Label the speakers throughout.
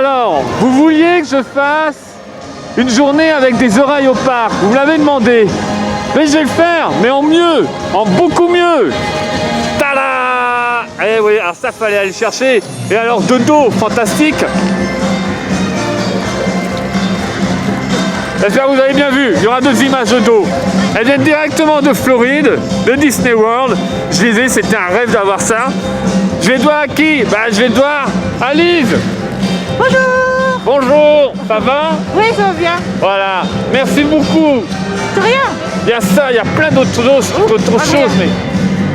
Speaker 1: Alors, vous vouliez que je fasse une journée avec des oreilles au parc, vous me l'avez demandé. Mais je vais le faire, mais en mieux, en beaucoup mieux. Tada! Eh oui, alors ça fallait aller chercher. Et alors de dos, fantastique. J'espère que vous avez bien vu, il y aura 2 images de dos. Elles viennent directement de Floride, de Disney World. Je les ai, c'était un rêve d'avoir ça. Je vais devoir à qui? Je vais devoir à Lise.
Speaker 2: Bonjour.
Speaker 1: Bonjour, ça va?
Speaker 2: Oui, ça va bien.
Speaker 1: Voilà, merci beaucoup.
Speaker 2: C'est rien.
Speaker 1: Il y a ça, il y a plein d'autres choses, mais...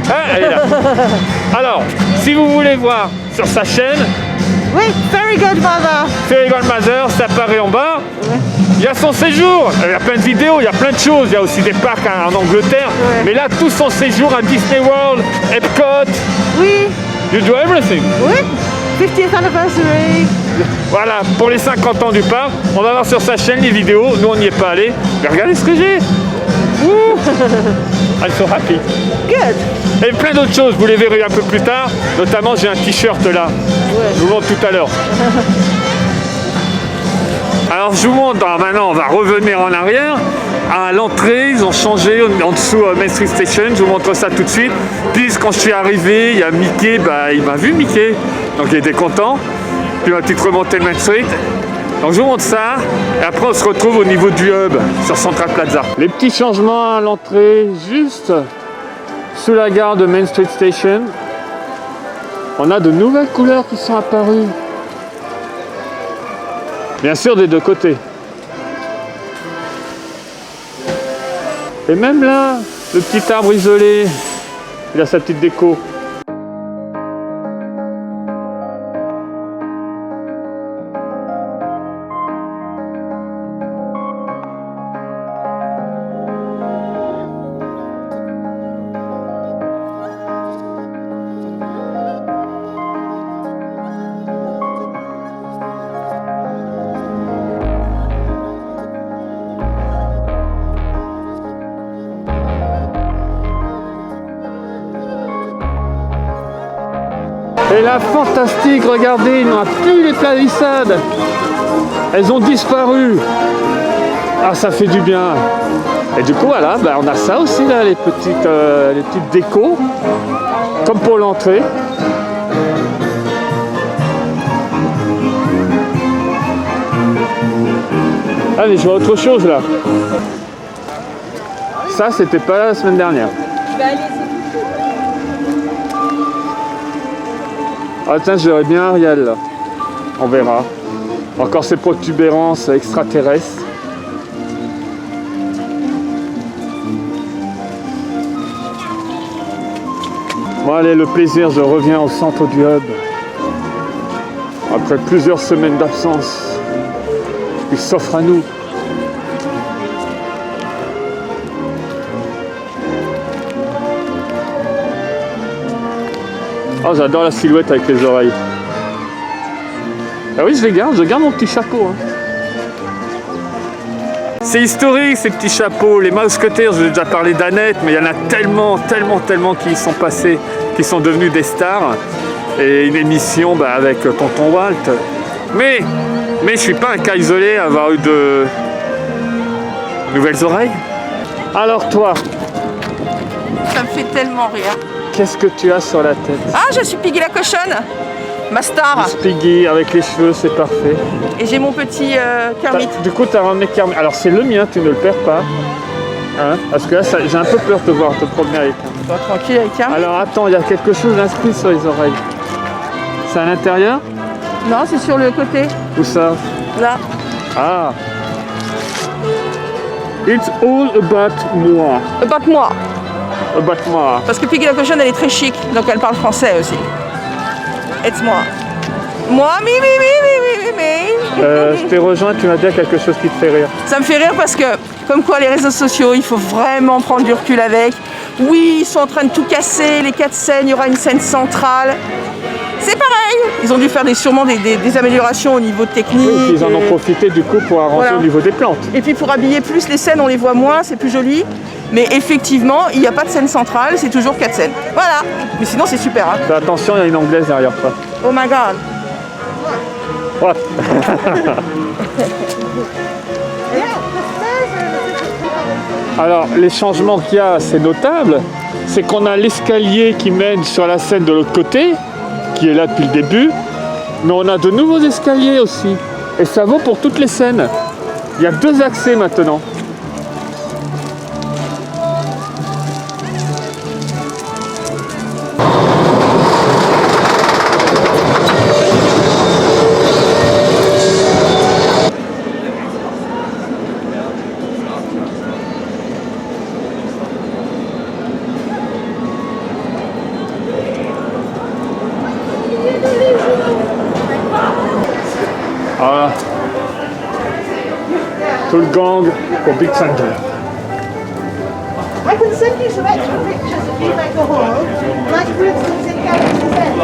Speaker 1: Ah, elle est là. Alors, si vous voulez voir sur sa chaîne,
Speaker 2: Oui, Fairy Godmother.
Speaker 1: Fairy Godmother, ça apparaît en bas.
Speaker 2: Ouais.
Speaker 1: Il y a son séjour, il y a plein de vidéos, il y a plein de choses. Il y a aussi des parcs en Angleterre.
Speaker 2: Ouais.
Speaker 1: Mais là, tout son séjour à Disney World, Epcot,
Speaker 2: Oui.
Speaker 1: you do everything.
Speaker 2: Oui. 50th anniversary.
Speaker 1: Voilà, pour les 50 ans du parc, on va voir sur sa chaîne les vidéos. Nous, on n'y est pas allé. Mais regardez ce que j'ai. Ouh. I'm so happy.
Speaker 2: Good.
Speaker 1: Et plein d'autres choses, vous les verrez un peu plus tard. Notamment, j'ai un t-shirt là.
Speaker 2: Ouais.
Speaker 1: Je vous montre tout à l'heure. Alors, je vous montre. Alors, maintenant, on va revenir en arrière. À l'entrée, ils ont changé en dessous Main Street Station. Je vous montre ça tout de suite. Puis, quand je suis arrivé, il y a Mickey. Il m'a vu, Mickey. Donc, il était content. Puis, ma petite remontée de Main Street. Donc je vous montre ça, et après on se retrouve au niveau du hub, sur Central Plaza. Les petits changements à l'entrée, juste sous la gare de Main Street Station. On a de nouvelles couleurs qui sont apparues. Bien sûr des deux côtés. Et même là, le petit arbre isolé, il a sa petite déco. Et là, fantastique, regardez, il n'y a plus les palissades. Elles ont disparu. Ah, ça fait du bien. Et du coup, voilà, on a ça aussi, là, les petites décos, comme pour l'entrée. Ah, mais je vois autre chose, là. Ça, c'était pas là la semaine dernière. Ah tiens, j'aurais bien Ariel là. On verra. Encore ces protubérances extraterrestres. Bon allez, le plaisir, je reviens au centre du hub. Après plusieurs semaines d'absence, il s'offre à nous. Oh, j'adore la silhouette avec les oreilles. Ah oui, je garde mon petit chapeau. Hein. C'est historique ces petits chapeaux. Les Mousquetaires, je vous ai déjà parlé d'Annette, mais il y en a tellement qui y sont passés, qui sont devenus des stars. Et une émission avec Tonton Walt. Mais je suis pas un cas isolé à avoir eu de nouvelles oreilles. Alors toi,
Speaker 2: Ça me fait tellement rire.
Speaker 1: qu'est-ce que tu as sur la tête?
Speaker 2: Ah, je suis Piggy la cochonne. Ma star.
Speaker 1: Piggy avec les cheveux, c'est parfait.
Speaker 2: Et j'ai mon petit Kermit.
Speaker 1: Du coup, tu as ramené Kermit. Alors, c'est le mien, tu ne le perds pas. Hein? Parce que là, j'ai un peu peur de te voir te promener avec.
Speaker 2: Toi, tranquille avec Kermit.
Speaker 1: Alors, attends, il y a quelque chose d'inscrit sur les oreilles. C'est à l'intérieur?
Speaker 2: Non, c'est sur le côté.
Speaker 1: Où ça?
Speaker 2: Là.
Speaker 1: Ah. It's all about moi.
Speaker 2: About-moi.
Speaker 1: About moi.
Speaker 2: Parce que Piggy la cochonne, elle est très chic. Donc elle parle français aussi. It's moi. Moi, mi.
Speaker 1: Je t'ai rejoint, tu m'as dit quelque chose qui te fait rire.
Speaker 2: Ça me fait rire parce que, comme quoi les réseaux sociaux, il faut vraiment prendre du recul avec. Oui, ils sont en train de tout casser, les 4 scènes, il y aura une scène centrale. C'est pareil, ils ont dû faire sûrement des améliorations au niveau technique.
Speaker 1: Oui, ils en ont profité du coup pour arranger
Speaker 2: Voilà.
Speaker 1: au niveau des plantes.
Speaker 2: Et puis pour habiller plus les scènes, on les voit moins, c'est plus joli. Mais effectivement, il n'y a pas de scène centrale, c'est toujours 4 scènes. Voilà, mais sinon c'est super. Hein.
Speaker 1: Fais attention, il y a une anglaise derrière toi.
Speaker 2: Oh my god.
Speaker 1: What? Alors, les changements qu'il y a, c'est notable. C'est qu'on a l'escalier qui mène sur la scène de l'autre côté, qui est là depuis le début. Mais on a de nouveaux escaliers aussi. Et ça vaut pour toutes les scènes. Il y a 2 accès maintenant. Voilà. Tout le gang pour Big Thunder.
Speaker 3: I can send you some extra pictures if you make a haul. Like for instance in Galaxy's Edge.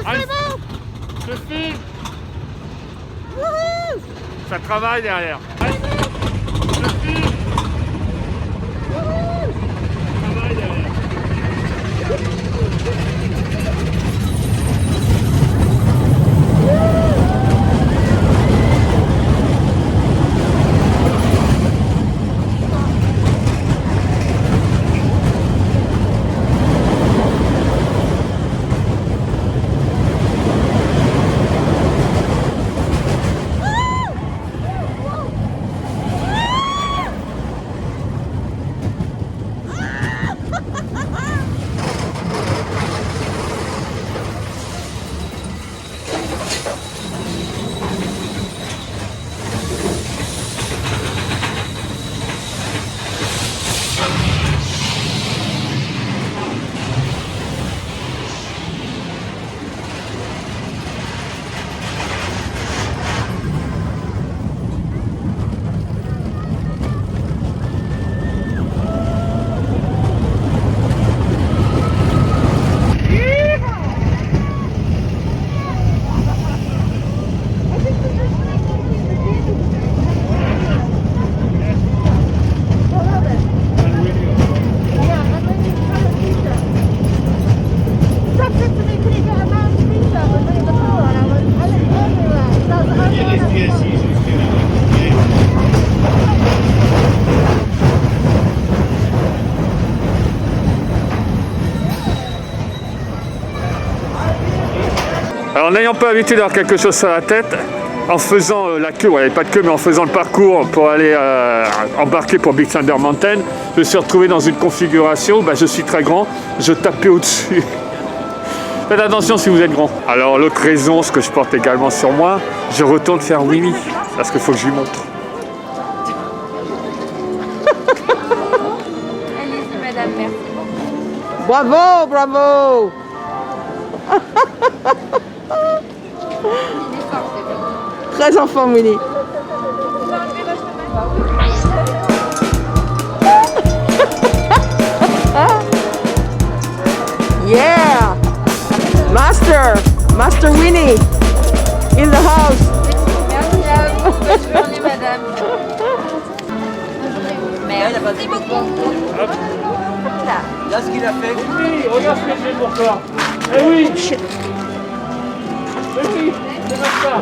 Speaker 1: C'est bon. Je filme. Ça travaille derrière. Je filme. Ça travaille derrière. Alors n'ayant pas l'habitude d'avoir quelque chose sur la tête, en faisant la queue, il n'y avait pas de queue, mais en faisant le parcours pour aller embarquer pour Big Thunder Mountain, je me suis retrouvé dans une configuration où je suis très grand, je tapais au-dessus. Faites attention si vous êtes grand. Alors l'autre raison, ce que je porte également sur moi, je retourne faire Winnie, parce qu'il faut que je lui montre.
Speaker 4: Allez-y madame, merci.
Speaker 2: Bravo, bravo. Très en forme, Winnie. Yeah! Master Winnie in the house.
Speaker 4: Merci à vous. Bonne journée madame. Merci beaucoup.
Speaker 5: Là, ce qu'il a fait.
Speaker 1: Oui, regarde ce que j'ai pour toi. Eh oui. Oui, c'est comme ça.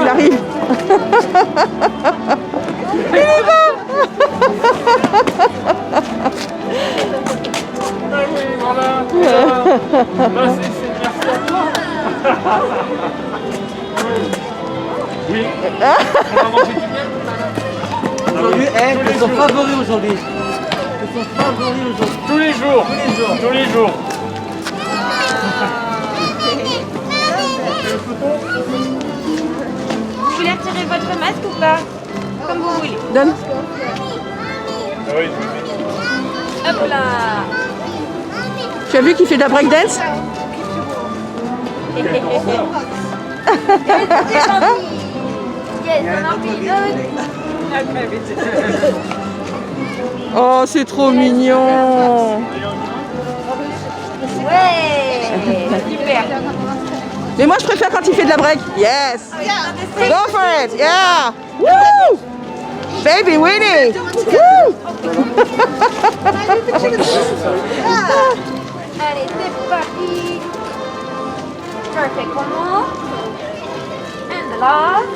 Speaker 2: Il arrive. Il y va.
Speaker 1: Ah oui, voilà. Là, c'est merci à toi. Oui. On va manger du miel tout à l'heure.
Speaker 5: Aujourd'hui, ils sont favoris aujourd'hui. Ils sont favoris aujourd'hui.
Speaker 1: Tous les jours. Tous les jours.
Speaker 4: Vous voulez retirer votre masque ou pas? Comme vous voulez.
Speaker 2: Donne.
Speaker 1: Ah oui.
Speaker 4: Hop là.
Speaker 2: Tu as vu qu'il fait de la breakdance?
Speaker 4: Yes, on a envie d'autres.
Speaker 2: Oh, c'est trop mignon.
Speaker 4: Ouais. Super.
Speaker 2: Mais moi, je préfère quand il fait de la break. Yes. Go for it. Yeah. Woo. Baby Winnie. Woo.
Speaker 4: Allez, c'est parti. Perfect. One more. And the last.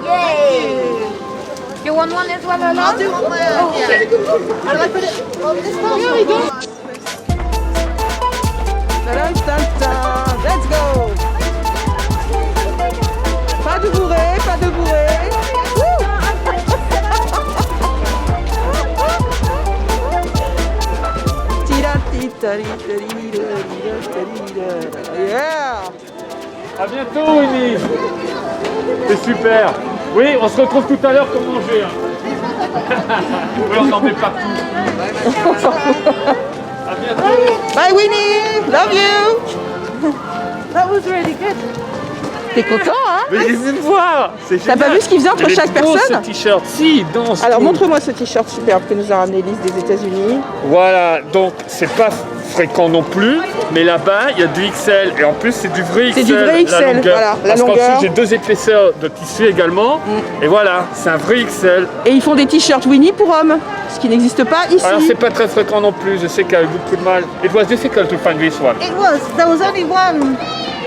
Speaker 4: Yay. You want one as well, Lola?
Speaker 3: I'll do one more. Yeah. Shall I put it on this part? Here we go.
Speaker 2: Dun, dun, dun. Let's go. Pas de bourré, pas de bourré. Woo. Yeah.
Speaker 1: À bientôt, Winnie. C'est super. Oui, on se retrouve tout à l'heure pour manger. Oui, on en met partout. À bientôt.
Speaker 2: Bye Winnie. Love you.
Speaker 3: That was really good.
Speaker 2: T'es content, hein?
Speaker 1: Mais j'ai vu me voir. C'est
Speaker 2: T'as
Speaker 1: génial.
Speaker 2: pas vu ce qu'il faisait entre
Speaker 1: Il est
Speaker 2: chaque
Speaker 1: beau,
Speaker 2: personne?
Speaker 1: ce t-shirt. Si, il danse.
Speaker 2: Alors
Speaker 1: tout.
Speaker 2: montre-moi ce t-shirt superbe que nous a ramené Lise des États-Unis.
Speaker 1: Voilà, donc c'est pas fréquent non plus, mais là-bas il y a du XL et en plus c'est du vrai XL.
Speaker 2: C'est du vrai XL,
Speaker 1: la longueur.
Speaker 2: voilà, la
Speaker 1: Parce qu'en
Speaker 2: longueur.
Speaker 1: dessous j'ai 2 épaisseurs de tissu également, et voilà, c'est un vrai XL.
Speaker 2: Et ils font des t-shirts Winnie pour hommes, ce qui n'existe pas ici.
Speaker 1: Alors c'est pas très fréquent non plus, je sais qu'il y a eu beaucoup de mal. It was difficult to find this one.
Speaker 3: It was. There was only one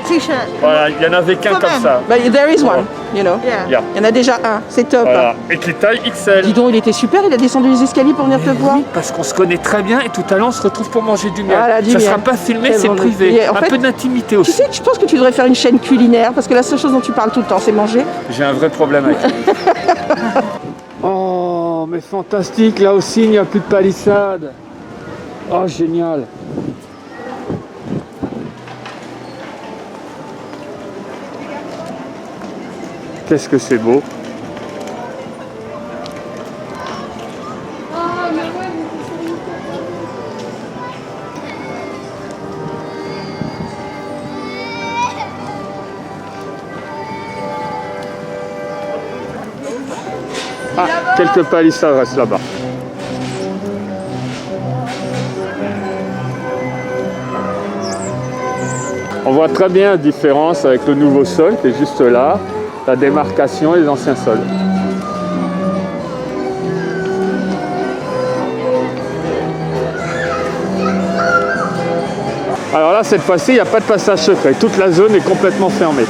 Speaker 3: t-shirt.
Speaker 1: Voilà, il y en avait qu'un comme ça.
Speaker 2: But there is one, you know.
Speaker 3: Yeah.
Speaker 1: Yeah.
Speaker 2: Il y en a déjà un, c'est top.
Speaker 1: Voilà, et qui taille XL.
Speaker 2: Dis donc, il était super, il a descendu les escaliers pour venir te voir.
Speaker 1: Oui, parce qu'on se connaît très bien et tout à l'heure on se retrouve pour manger du miel.
Speaker 2: Voilà, du
Speaker 1: ça
Speaker 2: miel.
Speaker 1: sera pas filmé,
Speaker 2: Très
Speaker 1: c'est
Speaker 2: bon.
Speaker 1: privé.
Speaker 2: Et en
Speaker 1: Un
Speaker 2: fait,
Speaker 1: peu d'intimité
Speaker 2: Tu
Speaker 1: aussi.
Speaker 2: sais, je pense que tu devrais faire une chaîne culinaire parce que la seule chose dont tu parles tout le temps, c'est manger.
Speaker 1: J'ai un vrai problème avec ça. Oh, mais fantastique, là aussi il n'y a plus de palissade. Oh, génial. Qu'est-ce que c'est beau. Ah, quelques palissades restent là-bas. On voit très bien la différence avec le nouveau sol qui est juste là, la démarcation et les anciens sols. Alors là, cette fois-ci, il n'y a pas de passage secret. Toute la zone est complètement fermée.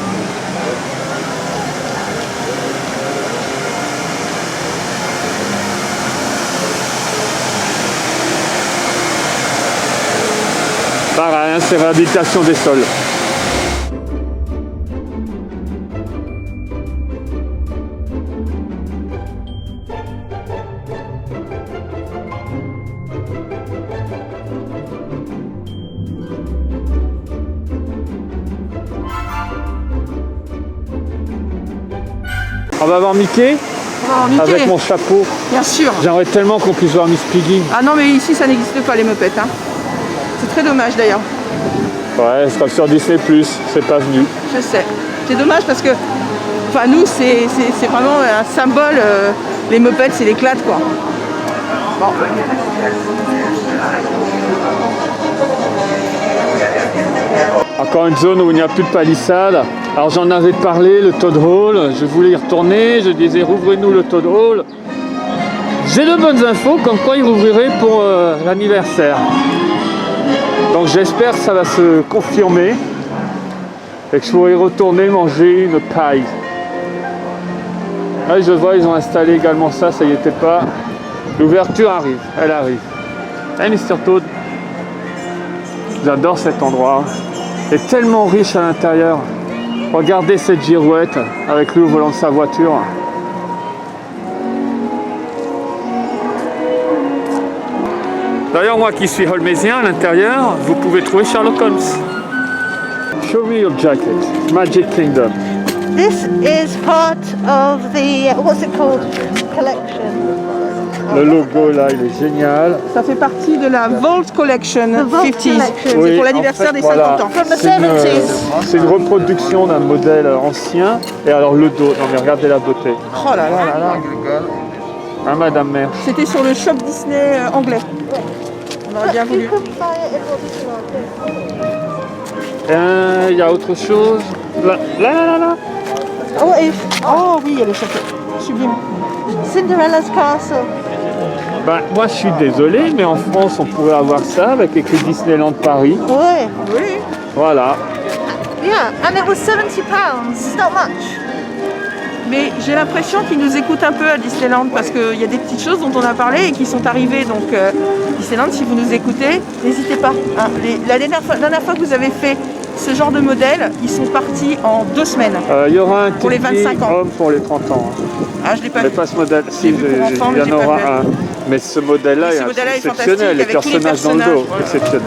Speaker 1: Pareil, hein, c'est réhabilitation des sols. On va voir Mickey
Speaker 2: Oh, Mickey,
Speaker 1: avec mon chapeau.
Speaker 2: bien sûr.
Speaker 1: J'aimerais tellement qu'on puisse voir Miss Piggy.
Speaker 2: Ah non, mais ici, ça n'existe pas, les meupettes. Hein. C'est très dommage, d'ailleurs.
Speaker 1: Ouais, elle sera sur Disney+, c'est pas venu.
Speaker 2: Je sais. C'est dommage parce que, enfin, nous, c'est vraiment un symbole. Les meupettes, c'est l'éclate, quoi. Bon.
Speaker 1: Encore une zone où il n'y a plus de palissade. Alors j'en avais parlé, le Toad Hall, je voulais y retourner, je disais rouvrez-nous le Toad Hall. J'ai de bonnes infos comme quoi il rouvrirait pour l'anniversaire. Donc j'espère que ça va se confirmer et que je pourrai y retourner manger une paille. Là je vois ils ont installé également ça, ça y était pas. L'ouverture arrive, elle arrive. Hey Mr Toad, j'adore cet endroit. Il est tellement riche à l'intérieur. Regardez cette girouette avec lui au volant de sa voiture. D'ailleurs, moi qui suis holmésien, à l'intérieur, vous pouvez trouver Sherlock Holmes. Show me your jacket. Magic Kingdom.
Speaker 3: This is part of the, what's it called? Collection.
Speaker 1: Le logo là, il est génial.
Speaker 2: Ça fait partie de la Vault Collection
Speaker 3: Vault
Speaker 2: 50s.
Speaker 3: Collection.
Speaker 2: C'est
Speaker 1: Oui,
Speaker 2: pour l'anniversaire
Speaker 1: en fait,
Speaker 2: des 50
Speaker 1: voilà.
Speaker 2: ans.
Speaker 3: From the
Speaker 1: C'est
Speaker 3: 70s.
Speaker 1: c'est une reproduction d'un modèle ancien. Et alors le dos, non mais regardez la beauté.
Speaker 2: Oh là là là là.
Speaker 1: Hein, Madame Mère.
Speaker 2: C'était sur le shop Disney anglais. On aurait bien
Speaker 3: You
Speaker 2: voulu.
Speaker 3: couldn't buy it in Washington.
Speaker 1: Il y a autre chose. Là, là, là, là.
Speaker 2: Oh, oh oui, il y a le château. Sublime.
Speaker 3: Cinderella's Castle.
Speaker 1: Ben, moi je suis désolé, mais en France on pourrait avoir ça avec écrit Disneyland Paris.
Speaker 3: Ouais.
Speaker 2: Oui.
Speaker 1: Voilà.
Speaker 3: Yeah, and it was £70. It's not much.
Speaker 2: Mais j'ai l'impression qu'ils nous écoutent un peu à Disneyland parce qu'il y a des petites choses dont on a parlé et qui sont arrivées. Donc Disneyland, si vous nous écoutez, n'hésitez pas. Hein. La dernière fois que vous avez fait ce genre de modèle, ils sont partis en 2 semaines.
Speaker 1: Il y aura un
Speaker 2: Pour les
Speaker 1: ticket
Speaker 2: 25 ans.
Speaker 1: homme pour les 30 ans.
Speaker 2: Ah, je l'ai pas
Speaker 1: Mais
Speaker 2: vu.
Speaker 1: pas ce modèle.
Speaker 2: J'ai
Speaker 1: Si,
Speaker 2: vu pour enfants,
Speaker 1: il
Speaker 2: mais
Speaker 1: y en
Speaker 2: j'ai pas
Speaker 1: aura
Speaker 2: vu.
Speaker 1: un. Mais ce modèle-là
Speaker 2: Oui,
Speaker 1: est
Speaker 2: ce modèle-là est
Speaker 1: exceptionnel. Les
Speaker 2: fantastique, avec tous les
Speaker 1: personnages dans le dos,
Speaker 2: personnages,
Speaker 1: exceptionnel.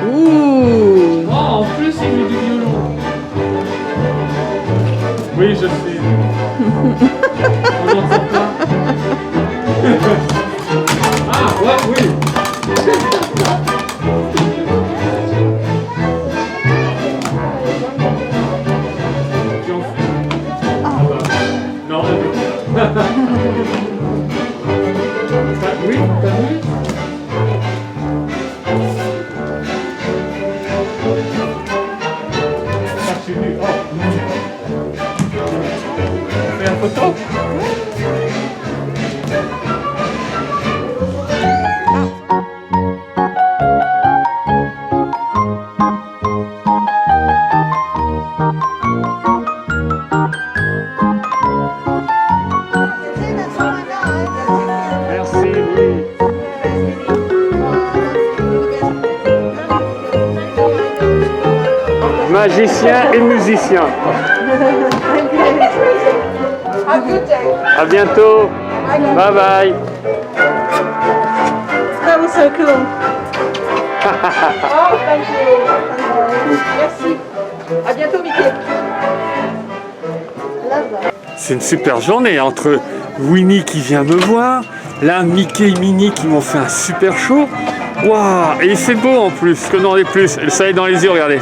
Speaker 2: Ouh.
Speaker 1: Oh, en plus, il joue du violon. Oui, je sais. On n'entend pas. Ah, ouais, oui. Tu en fais? Ah bah, non, oui, t'as vu? On fait une photo? Merci, oui. Magicien et musicien. À bientôt. Bye bye.
Speaker 3: That was so cool.
Speaker 2: Oh, thank you. Merci. À bientôt, Mickey.
Speaker 1: C'est une super journée entre Winnie qui vient me voir, là Mickey et Minnie qui m'ont fait un super show. Waouh! Et il fait beau en plus, que dans les plus. Le soleil dans les yeux, regardez.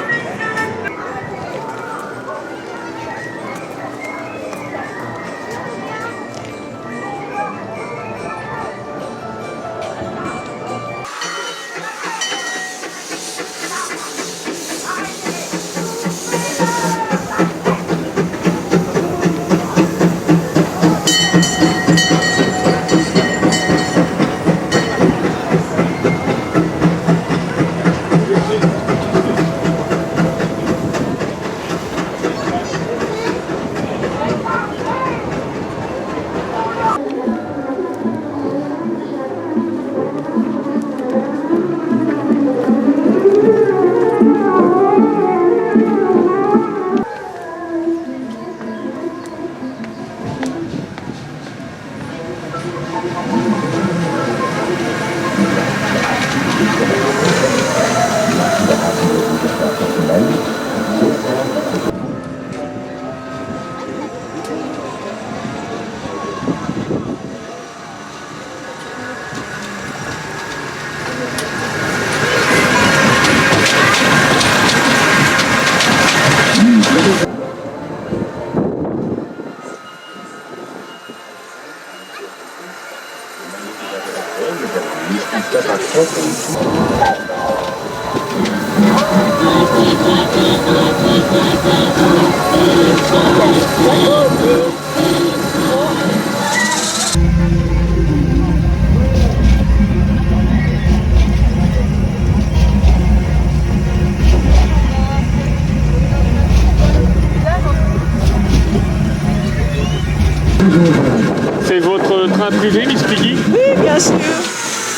Speaker 1: C'est votre train privé, Miss Piggy?
Speaker 2: Oui, bien sûr.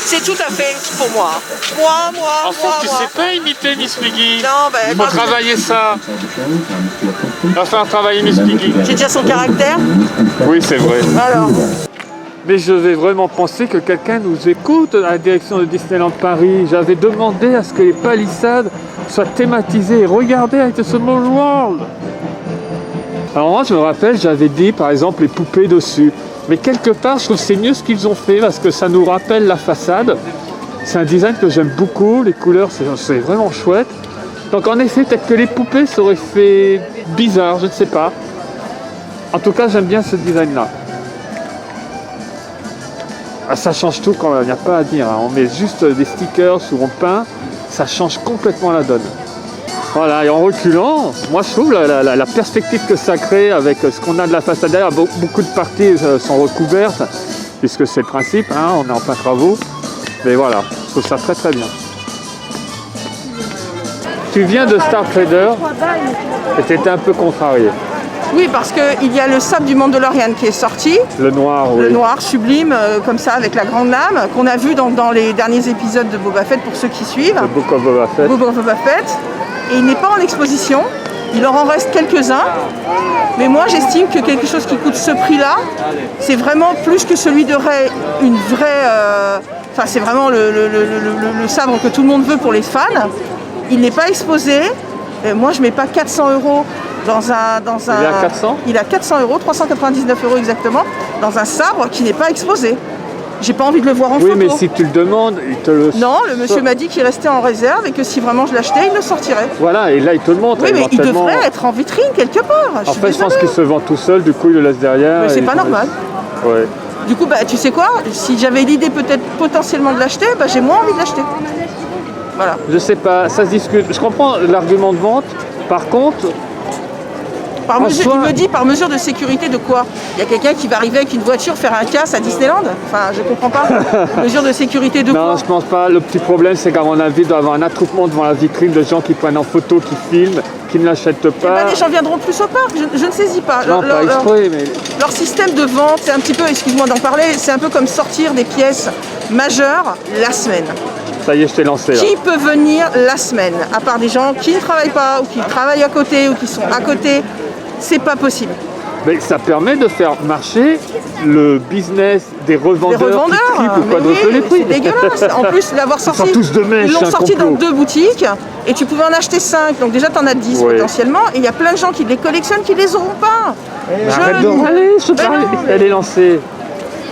Speaker 2: C'est tout à fait pour moi.
Speaker 1: En fait, tu sais pas imiter Miss Piggy.
Speaker 2: Non, ben,
Speaker 1: Il faut travailler ça. Il va falloir travailler Miss Piggy.
Speaker 2: J'ai déjà son caractère.
Speaker 1: Oui, c'est vrai.
Speaker 2: Alors,
Speaker 1: Mais je vais vraiment penser que quelqu'un nous écoute à la direction de Disneyland Paris. J'avais demandé à ce que les palissades soient thématisées et regardées avec The Small World. Alors moi, je me rappelle, j'avais dit par exemple les poupées dessus. Mais quelque part, je trouve que c'est mieux ce qu'ils ont fait parce que ça nous rappelle la façade. C'est un design que j'aime beaucoup, les couleurs, c'est vraiment chouette. Donc en effet, peut-être que les poupées, ça aurait fait bizarre, je ne sais pas. En tout cas, j'aime bien ce design-là. Ah, ça change tout quand même, il n'y a pas à dire. Hein. On met juste des stickers ou on peint, ça change complètement la donne. Voilà, et en reculant, moi je trouve la perspective que ça crée avec ce qu'on a de la façade derrière, beaucoup de parties sont recouvertes, puisque c'est le principe, hein, on est en plein travaux. Mais voilà, je trouve ça très très bien. Tu viens de Star Trader et tu étais un peu contrarié.
Speaker 2: oui, parce qu'il y a le sable du Mandalorian qui est sorti.
Speaker 1: Le noir, oui.
Speaker 2: Le noir sublime, comme ça, avec la grande lame, qu'on a vu dans les derniers épisodes de Boba Fett pour ceux qui suivent.
Speaker 1: Le Book of Boba Fett.
Speaker 2: Boba Fett. Et il n'est pas en exposition. Il en reste quelques-uns. Mais moi, j'estime que quelque chose qui coûte ce prix-là, c'est vraiment plus que celui de Rey, une vraie... Enfin, c'est vraiment le sabre que tout le monde veut pour les fans. Il n'est pas exposé. Moi, je ne mets pas 400 € dans un...
Speaker 1: Il est à 400 ?
Speaker 2: Il a 400 €, 399 € exactement, dans un sabre qui n'est pas exposé. J'ai pas envie de le voir en
Speaker 1: Oui,
Speaker 2: photo.
Speaker 1: mais si tu le demandes, il te le...
Speaker 2: Non, le monsieur m'a dit qu'il restait en réserve et que si vraiment je l'achetais, il le sortirait.
Speaker 1: Voilà, et là, il te le montre.
Speaker 2: Oui, mais il
Speaker 1: éventuellement.
Speaker 2: devrait être en vitrine quelque part.
Speaker 1: En fait, je pense qu'il se vend tout seul, du coup, il le laisse derrière.
Speaker 2: Mais c'est
Speaker 1: et
Speaker 2: pas
Speaker 1: il-
Speaker 2: normal.
Speaker 1: Ouais.
Speaker 2: Du coup, bah, tu sais quoi? Si j'avais l'idée peut-être potentiellement de l'acheter, bah, j'ai moins envie de l'acheter. Voilà.
Speaker 1: Je sais pas, ça se discute. Je comprends l'argument de vente. Par contre,
Speaker 2: Par
Speaker 1: En
Speaker 2: mesure,
Speaker 1: soi-
Speaker 2: il me dit par mesure de sécurité de quoi? Il y a quelqu'un qui va arriver avec une voiture faire un casse à Disneyland? Enfin, je comprends pas. Mesure de sécurité de
Speaker 1: non,
Speaker 2: quoi?
Speaker 1: je pense pas. Le petit problème, c'est qu'à mon avis, il doit y avoir un attroupement devant la vitrine de gens qui prennent en photo, qui filment, qui ne l'achètent
Speaker 2: Eh
Speaker 1: pas.
Speaker 2: ben, les gens viendront plus au parc, je ne saisis pas.
Speaker 1: Non, pas exprès, mais...
Speaker 2: Leur système de vente, c'est un petit peu, excuse-moi d'en parler, c'est un peu comme sortir des pièces majeures la semaine.
Speaker 1: Ça y est, je t'ai lancé. Là.
Speaker 2: Qui peut venir la semaine? À part des gens qui ne travaillent pas, ou qui travaillent à côté, ou qui sont à côté, c'est pas possible.
Speaker 1: Mais ça permet de faire marcher le business des revendeurs, qui triplent ou
Speaker 2: mais
Speaker 1: quadruplent les prix.
Speaker 2: c'est dégueulasse. En plus, l'avoir sorti,
Speaker 1: sont tous de mèche,
Speaker 2: ils l'ont
Speaker 1: c'est un
Speaker 2: sorti dans
Speaker 1: complot.
Speaker 2: 2 boutiques et tu pouvais en acheter 5. Donc déjà, tu en as 10
Speaker 1: Ouais.
Speaker 2: potentiellement. Et il y a plein de gens qui les collectionnent qui les auront pas.
Speaker 1: Arrête de râler, je te
Speaker 2: Mais
Speaker 1: parle.
Speaker 2: non, mais-
Speaker 1: Elle est lancée.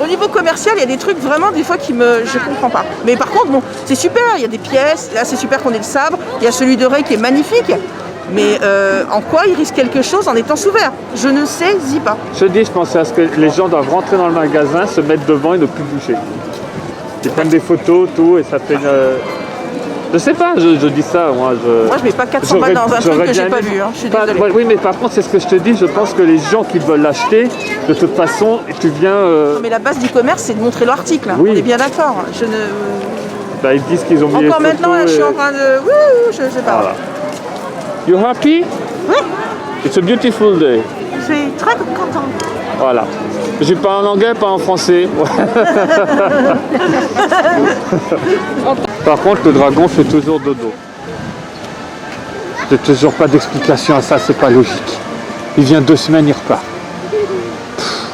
Speaker 2: Au niveau commercial, il y a des trucs vraiment des fois je comprends pas. Mais par contre, bon, c'est super, il y a des pièces, là c'est super qu'on ait le sabre, il y a celui de Rey qui est magnifique. Mais en quoi il risque quelque chose en étant ouvert? Je ne saisis pas.
Speaker 1: Je dis, je pensais à ce que les gens doivent rentrer dans le magasin, se mettre devant et ne plus bouger. Ils prennent des photos, tout, et ça fait une... Je sais pas, je dis ça, moi.
Speaker 2: Moi, je mets pas 400 balles dans un truc que j'ai pas vu, hein. Je suis désolée.
Speaker 1: Oui, mais par contre, c'est ce que je te dis, je pense que les gens qui veulent l'acheter, de toute façon, tu viens...
Speaker 2: Non, mais la base du commerce, c'est de montrer l'article.
Speaker 1: Oui.
Speaker 2: On est bien d'accord. Je ne...
Speaker 1: bah, ils disent qu'ils ont mis les
Speaker 2: Encore
Speaker 1: photos
Speaker 2: maintenant, là, je suis
Speaker 1: et-
Speaker 2: en train de... Wouh, je sais pas.
Speaker 1: Voilà. You happy?
Speaker 2: Oui,
Speaker 1: It's a beautiful day.
Speaker 2: je suis très contente.
Speaker 1: Voilà. Je parle en anglais, pas en français. Par contre, le dragon fait toujours dodo. J'ai toujours pas d'explication à ça, c'est pas logique. Il vient 2 semaines, il repart.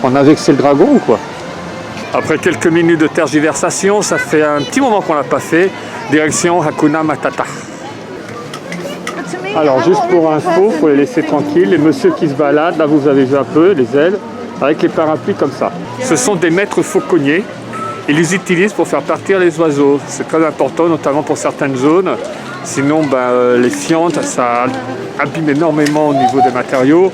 Speaker 1: On a vexé le dragon ou quoi? Après quelques minutes de tergiversation, ça fait un petit moment qu'on l'a pas fait. Direction Hakuna Matata. Alors juste pour info, il faut les laisser tranquilles. Les messieurs qui se baladent, là vous avez vu un peu les ailes, avec les parapluies comme ça. Ce sont des maîtres fauconniers. Ils les utilisent pour faire partir les oiseaux. C'est très important, notamment pour certaines zones. Sinon, les fientes, ça abîme énormément au niveau des matériaux.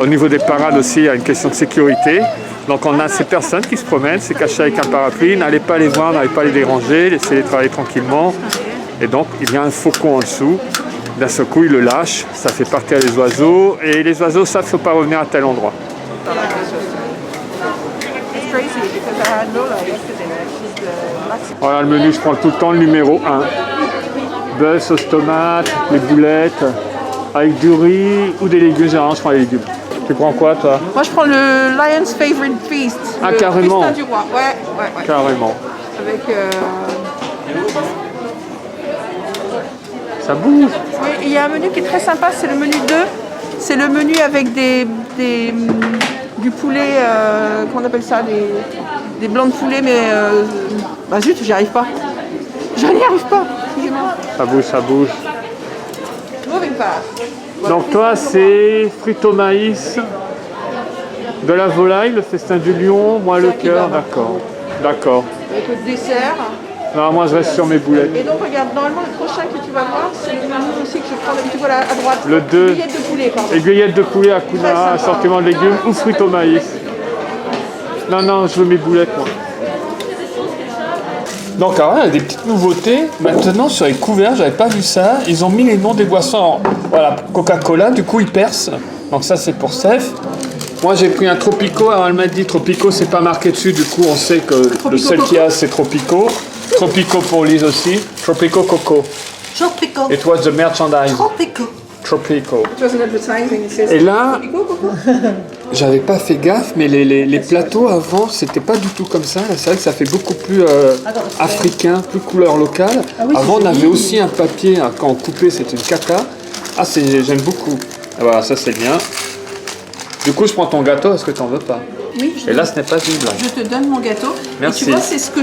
Speaker 1: Au niveau des parades aussi, il y a une question de sécurité. Donc on a ces personnes qui se promènent, c'est caché avec un parapluie, n'allez pas les voir, n'allez pas les déranger, laissez-les travailler tranquillement. Et donc il y a un faucon en dessous, d'un seul coup il le lâche, ça fait partir les oiseaux, et les oiseaux savent qu'il ne faut pas revenir à tel endroit. Voilà le menu, je prends tout le temps le numéro 1. Bœuf, sauce tomate, les boulettes, avec du riz ou des légumes, généralement je prends les légumes. Tu prends quoi toi?
Speaker 2: Moi je prends le Lion's Favorite Feast.
Speaker 1: Ah,
Speaker 2: le
Speaker 1: carrément.
Speaker 2: festin du roi. Ouais.
Speaker 1: Carrément.
Speaker 2: Avec...
Speaker 1: Ça bouge.
Speaker 2: Oui, il y a un menu qui est très sympa, c'est le menu 2. C'est le menu avec du poulet, comment on appelle ça, des blancs de poulet, mais bah zut, j'y arrive pas. Je n'y arrive pas, excusez-moi.
Speaker 1: Ça bouge.
Speaker 2: Moving fast.
Speaker 1: Donc toi c'est frites au maïs, de la volaille, le festin du lion, moi le cœur, d'accord.
Speaker 2: Avec le dessert.
Speaker 1: Non, moi je reste sur mes boulettes.
Speaker 2: Et donc regarde, normalement le prochain que tu vas voir, c'est le menu aussi que je prends d'habitude, voilà, à droite.
Speaker 1: Le 2.
Speaker 2: Aiguillette de poulet, pardon.
Speaker 1: Aiguillette de poulet à
Speaker 2: Très
Speaker 1: Kuna,
Speaker 2: sympa.
Speaker 1: assortiment de légumes ou frites au maïs. Non, je veux mes boulettes moi. Donc alors, il y a des petites nouveautés. Maintenant sur les couverts, j'avais pas vu ça. Ils ont mis les noms des boissons. Alors, voilà, Coca-Cola, du coup ils percent. Donc ça c'est pour Steph. Moi j'ai pris un Tropico, alors elle m'a dit Tropico c'est pas marqué dessus, du coup on sait que le seul qu'il y a c'est Tropico. Tropico pour Lise aussi. Tropico Coco.
Speaker 5: Tropico.
Speaker 1: It was the merchandise.
Speaker 5: Tropico.
Speaker 1: Tropico.
Speaker 2: It was an advertising, it says
Speaker 1: Et là,
Speaker 2: Coco.
Speaker 1: j'avais pas fait gaffe, mais les plateaux avant, c'était pas du tout comme ça. Là, c'est vrai que ça fait beaucoup plus africain, plus couleur locale. Avant, on avait aussi un papier, hein, quand on coupait, c'était une cata. Ah, j'aime beaucoup. Ah, voilà, ça c'est bien. Du coup, je prends ton gâteau, est-ce que t'en veux pas?
Speaker 2: Oui,
Speaker 1: Et là, ce n'est pas une blague.
Speaker 2: je te donne mon gâteau.
Speaker 1: Merci.
Speaker 2: Et tu vois, c'est ce que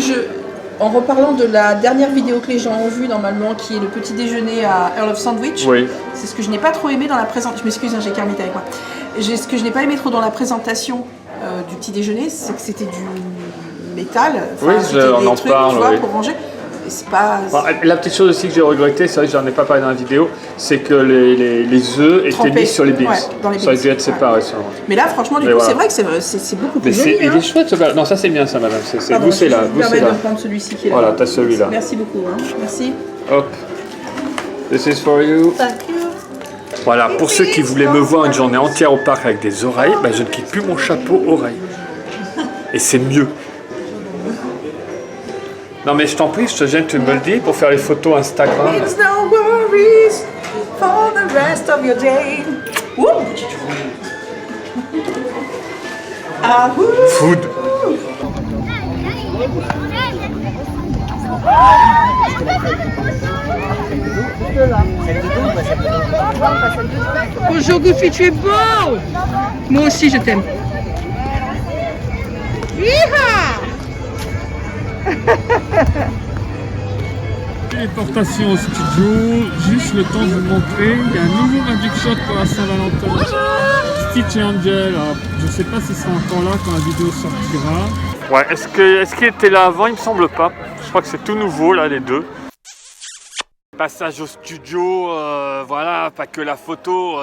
Speaker 2: en reparlant de la dernière vidéo que les gens ont vue normalement, qui est le petit déjeuner à Earl of Sandwich,
Speaker 1: Oui.
Speaker 2: c'est ce que je n'ai pas trop aimé dans la présentation. Je m'excuse, hein, j'ai Kermit avec moi. Ce que je n'ai pas aimé trop dans la présentation du petit déjeuner, c'est que c'était du métal.
Speaker 1: Oui,
Speaker 2: c'était
Speaker 1: on
Speaker 2: des
Speaker 1: en
Speaker 2: trucs,
Speaker 1: parle,
Speaker 2: tu vois,
Speaker 1: oui.
Speaker 2: pour ranger. Et c'est pas...
Speaker 1: Bon, la petite chose aussi que j'ai regretté, c'est vrai que j'en ai pas parlé dans la vidéo, c'est que les œufs étaient
Speaker 2: Trempés.
Speaker 1: mis sur les beans.
Speaker 2: Ouais, dans les
Speaker 1: Ça aurait
Speaker 2: beans.
Speaker 1: dû être séparé, ça.
Speaker 2: Mais là, franchement, du
Speaker 1: Mais
Speaker 2: coup,
Speaker 1: voilà.
Speaker 2: c'est vrai que c'est beaucoup
Speaker 1: Mais
Speaker 2: plus joli.
Speaker 1: il est chouette ce gars. Non, ça c'est bien ça, madame.
Speaker 2: Pardon,
Speaker 1: Vous c'est là.
Speaker 2: Je
Speaker 1: Vous
Speaker 2: me
Speaker 1: c'est
Speaker 2: permets
Speaker 1: là.
Speaker 2: de prendre celui-ci qui est là.
Speaker 1: Voilà, t'as celui-là.
Speaker 2: Merci beaucoup. Hein. Merci.
Speaker 1: Hop. This is for you.
Speaker 2: Thank you.
Speaker 1: Voilà, pour ceux qui voulaient me voir une journée entière au parc avec des oreilles, ben, je ne quitte plus mon chapeau oreille. Et c'est mieux. Non mais je t'en prie, je te gêne, tu me le dis, pour faire les photos Instagram.
Speaker 2: It's no worries for the rest of your day. Woo! Ah, woo!
Speaker 1: Food.
Speaker 2: Bonjour Goofy, tu es beau! Moi aussi, je t'aime. Yeehaw!
Speaker 1: Téléportation au studio, juste le temps de vous montrer, il y a un nouveau Magic Shot pour la Saint-Valentin. Stitch et Angel, alors, je ne sais pas si c'est encore là quand la vidéo sortira. Ouais, est-ce qu'il était là avant? Il me semble pas. Je crois que c'est tout nouveau là, les deux. Passage au studio, voilà, pas que la photo,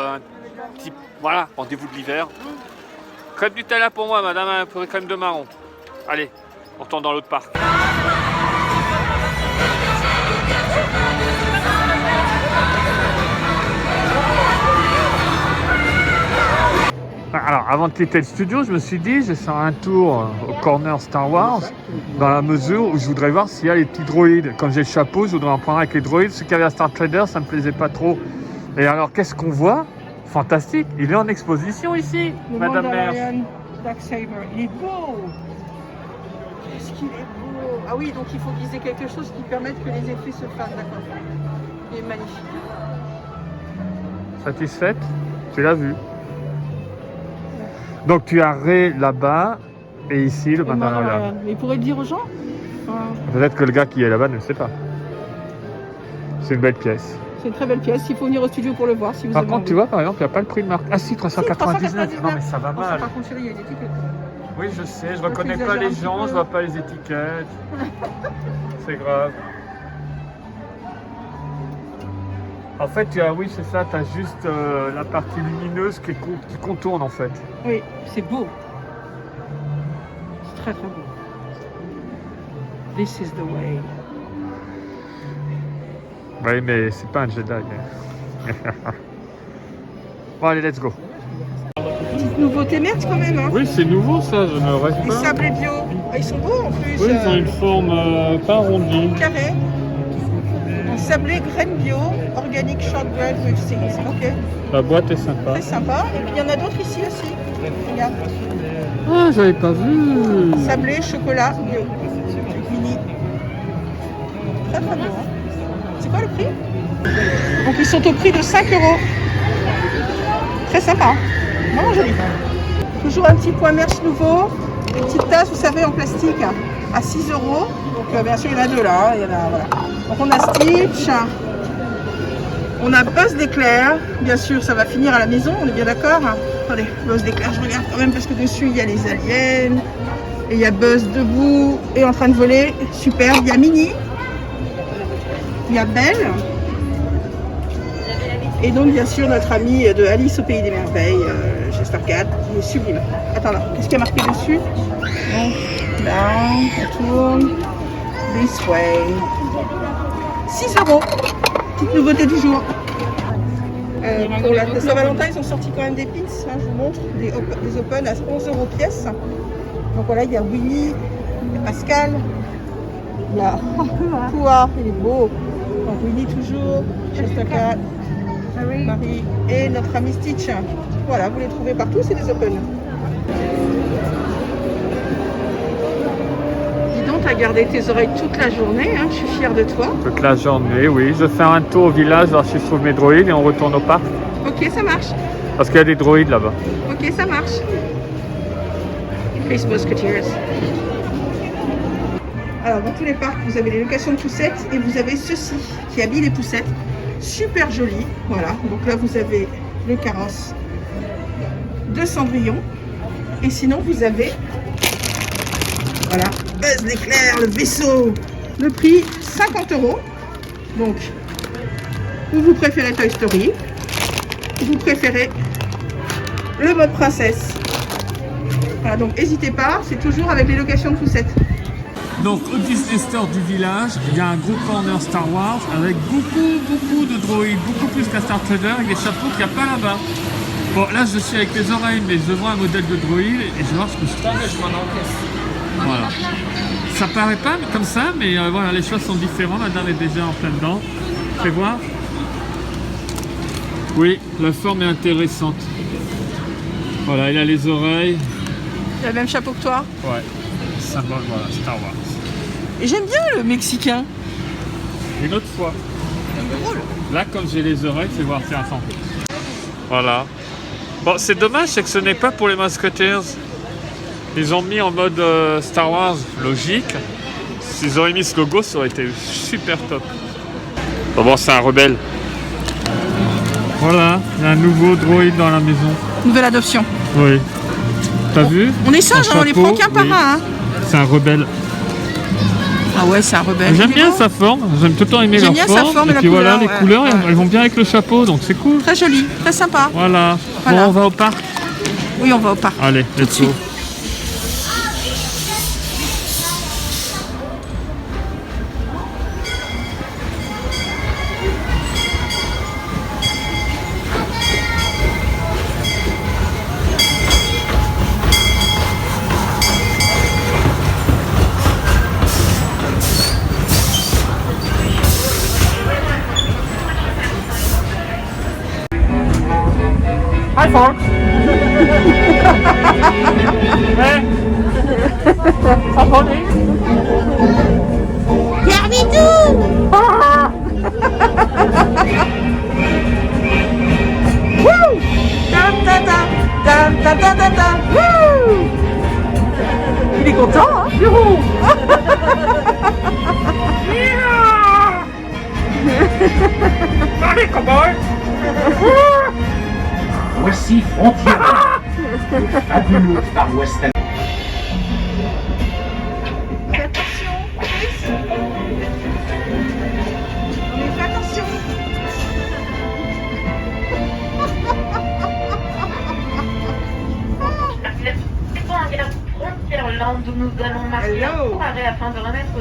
Speaker 1: voilà, rendez-vous de l'hiver. Crème Nutella pour moi, madame, pour les crèmes de marron. Allez, on retourne dans l'autre parc. Alors, avant de quitter le studio, je me suis dit, je vais faire un tour au corner Star Wars, dans la mesure où je voudrais voir s'il y a les petits droïdes. Comme j'ai le chapeau, je voudrais en prendre avec les droïdes. Ce qu'il y avait à Star Trader, ça me plaisait pas trop. Et alors, qu'est-ce qu'on voit? Fantastique, il est en exposition ici, Madame Mers.
Speaker 2: Darksaber, il est beau! Qu'est-ce qu'il est beau! Ah oui, donc il faut viser quelque chose qui permette que les effets se fassent, d'accord. Il est magnifique.
Speaker 1: Satisfaite? Tu l'as vu. Donc tu as Rey là-bas et ici le Mandalorian.
Speaker 2: Mais il pourrait le dire aux gens?
Speaker 1: Peut-être que le gars qui est là-bas ne le sait pas. C'est une belle pièce.
Speaker 2: C'est une très belle pièce, il faut venir au studio pour le voir si vous
Speaker 1: Par
Speaker 2: avez
Speaker 1: contre,
Speaker 2: envie.
Speaker 1: tu vois, par exemple, il n'y a pas le prix de marque. Ah si, 399. Non mais ça va
Speaker 2: Enfin,
Speaker 1: mal.
Speaker 2: par contre, chérie, il y a une étiquette.
Speaker 1: Oui, je sais, je
Speaker 2: Tu
Speaker 1: reconnais pas
Speaker 2: exagères
Speaker 1: les
Speaker 2: un petit
Speaker 1: gens,
Speaker 2: peu.
Speaker 1: je vois pas les étiquettes. C'est grave. En fait, oui, c'est ça, tu as juste la partie lumineuse qui contourne en fait.
Speaker 2: Oui, c'est beau. très très beau. This is the way.
Speaker 1: Oui, mais c'est pas un Jedi. Bon, allez, let's go.
Speaker 2: Petite nouveauté merde quand même, hein.
Speaker 1: Oui, c'est nouveau ça, je ne rêve
Speaker 2: Les
Speaker 1: pas.
Speaker 2: sablés bio. Ah, ils sont beaux en plus.
Speaker 1: Oui, ils ont une forme pas arrondie.
Speaker 2: Carré. En sablé graines bio, organic shortbread with seeds. Ok,
Speaker 1: La boîte est sympa.
Speaker 2: très sympa. Et puis il y en a d'autres ici aussi. Regarde.
Speaker 1: Ah, j'avais pas vu.
Speaker 2: Sablé, chocolat, bio. Mini. Très très beau. Hein. C'est quoi le prix? Donc ils sont au prix de 5 €. Très sympa. Hein. Vraiment joli. Toujours un petit point merch nouveau. Des petites tasses, vous savez, en plastique à 6 €. Donc bien sûr, il y en a deux là. Hein. Il y en a, voilà. Donc on a Stitch. On a Buzz d'éclair. Bien sûr, ça va finir à la maison, on est bien d'accord. Attendez, Buzz d'éclair, je regarde quand même parce que dessus, il y a les aliens. Et il y a Buzz debout et en train de voler. Super. Il y a Minnie. Il y a Belle. Et donc, bien sûr, notre ami de Alice au Pays des Merveilles, Chester Cat, qui est sublime. Attends, là, qu'est-ce qu'il y a marqué dessus? Donc, là, on tourne. This way. 6 €. Petite nouveauté du jour. Pour la Saint-Valentin, ils ont sorti quand même des pins. Hein, je vous montre. Des open à 11 € pièce. Donc voilà, il y a Winnie, il y a Pascal, il y a Koua, il est beau. Donc Winnie toujours, Chester Cat, Marie et notre ami Stitch. Voilà, vous les trouvez partout, c'est des open. Dis donc, t'as gardé tes oreilles toute la journée, hein, je suis fière de toi.
Speaker 1: Toute la journée, oui. Je fais un tour au village, voir si je trouve mes droïdes et on retourne au parc.
Speaker 2: Ok, ça marche.
Speaker 1: Parce qu'il y a des droïdes là-bas.
Speaker 2: Ok, ça marche. Space Musketeers. Alors, dans tous les parcs, vous avez les locations de poussettes et vous avez ceci qui habille les poussettes. Super joli. Voilà. Donc là, vous avez le carrosse de Cendrillon. Et sinon, vous avez, voilà, Buzz l'éclair, le vaisseau. Le prix, 50 €. Donc, ou vous préférez Toy Story, ou vous préférez le mode princesse. Voilà, donc n'hésitez pas, c'est toujours avec les locations de poussettes.
Speaker 1: Donc au Disney Store du village, il y a un gros corner Star Wars avec beaucoup de droïdes, beaucoup plus qu'à Star Trader, avec des chapeaux qu'il n'y a pas là-bas. Bon, là je suis avec les oreilles, mais je vois un modèle de droïde et je vais voir ce que je trouve. Voilà. Ça paraît pas comme ça, mais voilà, les choses sont différentes. La dame est déjà en plein dedans. Fais voir. Oui, la forme est intéressante. Voilà, il a les oreilles.
Speaker 2: Il a le même chapeau que toi.
Speaker 1: Ouais, symbole, voilà, Star Wars.
Speaker 2: Et j'aime bien le mexicain.
Speaker 1: Une autre fois. Là, comme j'ai les oreilles, fais voir, tiens, attends. Voilà. Bon, c'est dommage, c'est que ce n'est pas pour les Musketeers. Ils ont mis en mode Star Wars, logique. S'ils auraient mis ce logo, ça aurait été super top. Bon, c'est un rebelle. Voilà, il y a un nouveau droïde dans la maison.
Speaker 2: Nouvelle adoption.
Speaker 1: Oui. T'as vu?
Speaker 2: On est sages, on les prend qu'un par un. Hein.
Speaker 1: C'est un rebelle.
Speaker 2: Ah ouais, c'est un rebelle.
Speaker 1: J'aime bien sa forme, j'aime tout le temps aimer
Speaker 2: J'aime
Speaker 1: leur
Speaker 2: bien sa forme et
Speaker 1: et
Speaker 2: la
Speaker 1: puis voilà,
Speaker 2: couleur,
Speaker 1: les couleurs,
Speaker 2: ouais.
Speaker 1: elles vont bien avec le chapeau, donc c'est cool.
Speaker 2: Très joli, très sympa.
Speaker 1: Voilà.
Speaker 2: Voilà.
Speaker 1: Bon, on va au parc.
Speaker 2: Oui, on va au parc.
Speaker 1: Allez, let's go. Hi, folks. Hey. Somebody.
Speaker 2: Wouh! Dam, dam, dam, dam, dam, dam, dam, dam. Wouh! Il est content, hein? Youhou!
Speaker 1: Allez, cowboy.
Speaker 6: Voici Frontières, le fabuleux Far West.
Speaker 2: Fais attention, Chris. Mais fais attention.
Speaker 7: Frontières
Speaker 4: nous allons marcher un court arrêt afin de remettre au...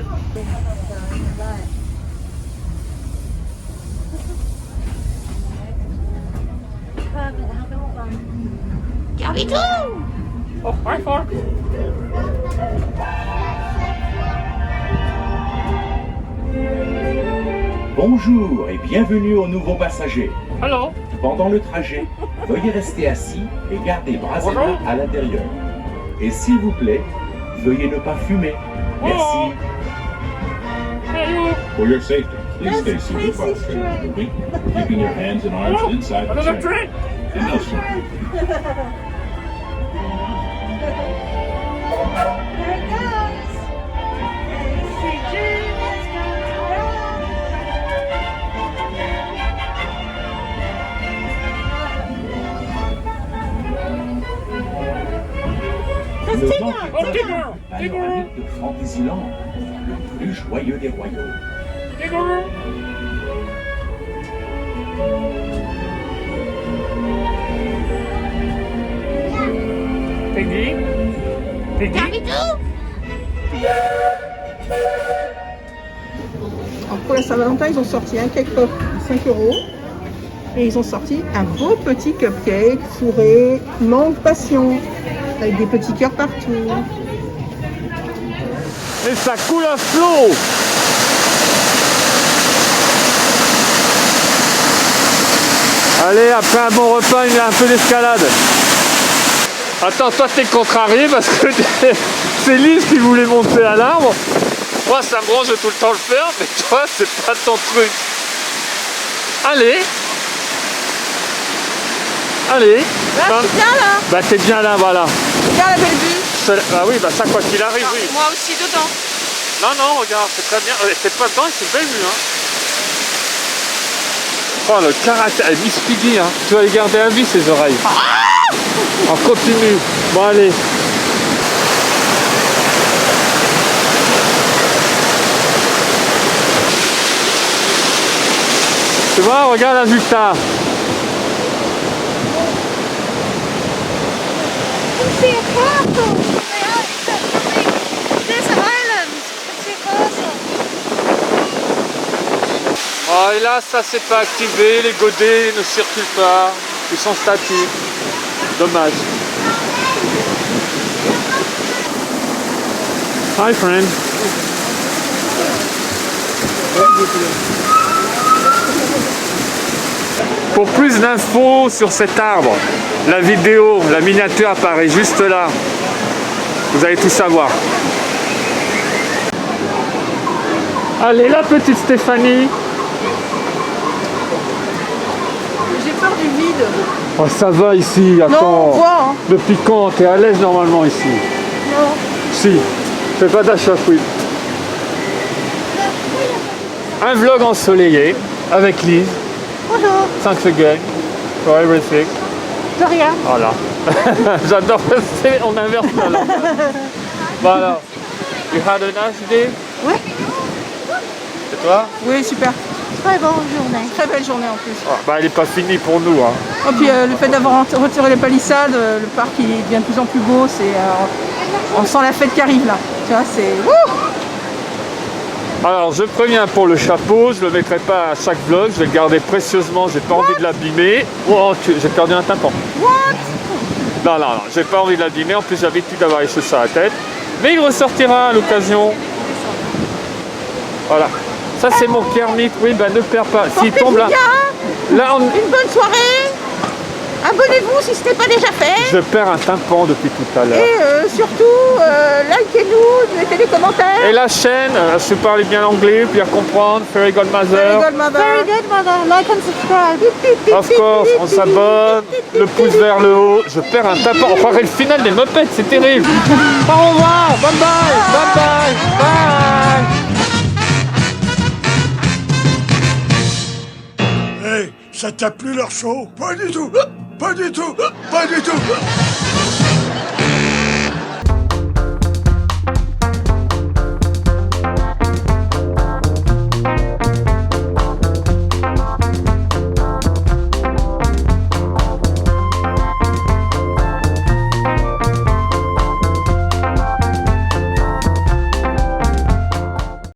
Speaker 6: Bonjour et bienvenue aux nouveaux passagers.
Speaker 1: Hello.
Speaker 6: Pendant le trajet, veuillez rester assis et garder bras et mains à l'intérieur. Et s'il vous plaît, veuillez ne pas fumer. Merci. For your safety, please stay seated while straightening the wheel, keeping your hands and arms inside the chair. And no smoking.
Speaker 3: There it goes.
Speaker 6: Ne manquez pas à Panoramique de Fantasyland, le plus joyeux des royaumes.
Speaker 1: Peggy. Peggy.
Speaker 2: Alors pour la Saint-Valentin, ils ont sorti un cake pop à 5 € et ils ont sorti un beau petit cupcake fourré mangue passion avec des petits cœurs partout.
Speaker 1: Et ça coule à flot. Allez, après un bon repas, il y a un peu d'escalade. Attends, toi t'es contrarié parce que c'est Lise qui voulait monter à l'arbre. Moi ça me branche de tout le temps le faire, mais toi c'est pas ton truc. Allez. Allez.
Speaker 2: Là, je suis bien là.
Speaker 1: Bah t'es bien là, voilà.
Speaker 2: Regarde la belle vue.
Speaker 1: Bah oui, bah ça quoi qu'il arrive, oui.
Speaker 2: Moi aussi dedans.
Speaker 1: Non, non, regarde, c'est très bien. C'est pas dedans, c'est belle vue, hein. Oh, le caractère. Miss Piggy, hein. Tu vas les garder à vie, ces oreilles. On continue. Bon, allez. Tu vois, regarde la vue que t'as.
Speaker 4: See a castle! There's an island! See a castle!
Speaker 1: Oh, et là, ça c'est pas activé. Les godets ne circulent pas. Ils sont statiques. Dommage. Hi, friend. Pour plus d'infos sur cet arbre, la vidéo, la miniature apparaît juste là. Vous allez tout savoir. Allez, la petite Stéphanie.
Speaker 2: J'ai peur du vide.
Speaker 1: Oh, ça va ici, attends.
Speaker 2: Non, on voit, hein.
Speaker 1: Depuis quand? T'es à l'aise normalement ici?
Speaker 2: Non.
Speaker 1: Si. Fais pas d'achafouine. Un vlog ensoleillé avec Lise.
Speaker 2: Bonjour.
Speaker 1: Thanks again for everything.
Speaker 2: De rien.
Speaker 1: Voilà. J'adore passer, on inverse la langue. Voilà. You had a nice day?
Speaker 2: Oui.
Speaker 1: Et toi?
Speaker 2: Oui, super.
Speaker 4: Très bonne journée.
Speaker 2: Très belle journée en plus.
Speaker 1: Oh, bah elle est pas finie pour nous, hein.
Speaker 2: Et puis le fait d'avoir retiré les palissades, le parc il devient de plus en plus beau. On sent la fête qui arrive là. Tu vois, c'est. Wouh.
Speaker 1: Alors je préviens pour le chapeau, je le mettrai pas à chaque vlog, je vais le garder précieusement, j'ai pas envie de l'abîmer. Oh, j'ai perdu un tympan.
Speaker 2: What?
Speaker 1: Non, non, non, j'ai pas envie de l'abîmer, en plus j'ai l'habitude d'avoir les choses sur la tête. Mais il ressortira à l'occasion. Voilà. Ça c'est mon Kermit, oui, bah ne perds pas. S'il tombe là. Là,
Speaker 2: Une bonne soirée. Abonnez-vous si ce n'est pas déjà fait.
Speaker 1: je perds un tympan depuis tout à l'heure.
Speaker 2: Et surtout, likez-nous, mettez des commentaires.
Speaker 1: Et la chaîne, je parle bien anglais, bien comprendre, Fairy Godmother.
Speaker 2: Very good, mother.
Speaker 4: Very good, mother. Like and subscribe.
Speaker 1: Of course, on s'abonne, le pouce vers le haut. Je perds un tympan. On croirait le final des Muppets, c'est terrible. Au revoir, bye bye, bye bye, bye.
Speaker 7: Hey, ça t'a plu leur show? Pas du tout! Pas du tout! Pas du tout!